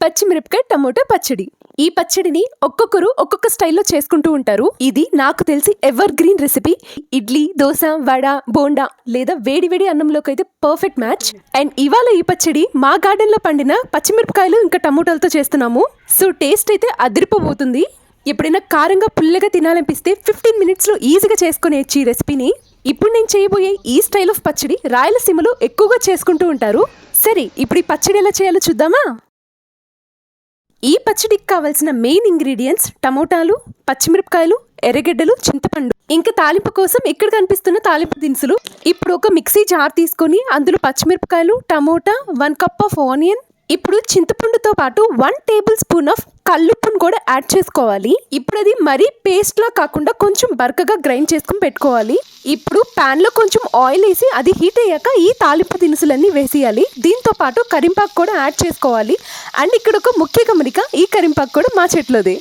పచ్చిమిరపకాయ టమోటా పచ్చడి. ఈ పచ్చడిని ఒక్కొక్కరు ఒక్కొక్క స్టైల్లో చేసుకుంటూ ఉంటారు. ఇది నాకు తెలిసి ever green recipe. Idli, dosa, vada, bonda లేదా వేడి వేడి అన్నంలోకి అయితే పర్ఫెక్ట్ మ్యాచ్. అండ్ ఇవాళ ఈ పచ్చడి మా గార్డెన్ లో పండిన పచ్చిమిరపకాయలు ఇంకా టమోటాలతో చేస్తున్నాము. సో టేస్ట్ అయితే అదిరిపోబోతుంది. ఎప్పుడైనా కారంగా పుల్లగా తినాలనిపిస్తే 15 minutesలో ఈజీగా చేసుకునేచ్చు ఈ రెసిపీని. ఇప్పుడు నేను చేయబోయే ఈ స్టైల్ ఆఫ్ పచ్చడి రాయలసీమలో ఎక్కువగా చేసుకుంటూ ఉంటారు. సరే, ఇప్పుడు ఈ పచ్చడి ఎలా చేయాలో చూద్దామా? ఈ పచ్చడికి కావాల్సిన మెయిన్ ఇంగ్రీడియంట్స్ టమోటాలు, పచ్చిమిరపకాయలు, ఎర్రగడ్డలు, చింతపండు, ఇంకా తాలింపు కోసం ఇక్కడ కనిపిస్తున్న తాలింపు దినుసులు. ఇప్పుడు ఒక మిక్సీ జార్ తీసుకొని అందులో పచ్చిమిరపకాయలు, టమోటా, 1 cup ఆఫ్ ఆనియన్, ఇప్పుడు చింతపండుతో పాటు 1 tablespoon ఆఫ్ కల్లుప్పును కూడా యాడ్ చేసుకోవాలి. ఇప్పుడు అది మరీ పేస్ట్ లా కాకుండా కొంచెం బరకగా గ్రైండ్ చేసుకుని పెట్టుకోవాలి. ఇప్పుడు ప్యాన్ లో కొంచెం ఆయిల్ వేసి అది హీట్ అయ్యాక ఈ తాలింపు దినుసులన్నీ వేసేయాలి. దీంతో పాటు కరింపాకు కూడా యాడ్ చేసుకోవాలి. అండ్ ఇక్కడ ఒక ముఖ్య గమనిక, ఈ కరింపాకు కూడా మా చెట్లోదే.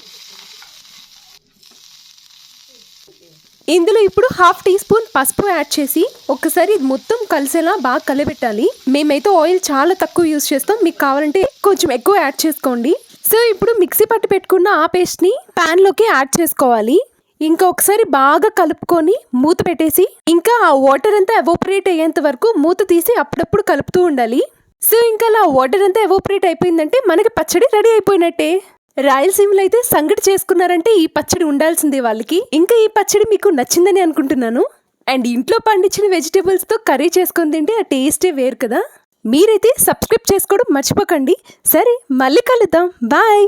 ఇందులో ఇప్పుడు 1/2 teaspoon పసుపు యాడ్ చేసి ఒకసారి మొత్తం కలిసేలా బాగా కలబెట్టాలి. మేమైతే ఆయిల్ చాలా తక్కువ యూజ్ చేస్తాం, మీకు కావాలంటే కొంచెం ఎక్కువ యాడ్ చేసుకోండి. సో ఇప్పుడు మిక్సీ పట్టి పెట్టుకున్న ఆ పేస్ట్ని ప్యాన్లోకి యాడ్ చేసుకోవాలి. ఇంకా ఒకసారి బాగా కలుపుకొని మూత పెట్టేసి ఇంకా ఆ వాటర్ అంతా ఎవోపరేట్ అయ్యేంత వరకు మూత తీసి అప్పుడప్పుడు కలుపుతూ ఉండాలి. సో ఇంకా అలా వాటర్ అంతా ఎవోపరేట్ అయిపోయిందంటే మనకి పచ్చడి రెడీ అయిపోయినట్టే. రాయలసీమలో అయితే సంగటి చేసుకున్నారంటే ఈ పచ్చడి ఉండాల్సిందే వాళ్ళకి. ఇంకా ఈ పచ్చడి మీకు నచ్చిందని అనుకుంటున్నాను. అండ్ ఇంట్లో పండించిన వెజిటేబుల్స్తో కర్రీ చేసుకొని తింటే ఆ టేస్టే వేరు కదా. మీరైతే సబ్స్క్రైబ్ చేసుకోవడం మర్చిపోకండి. సరే, మళ్ళీ కలుద్దాం. బాయ్.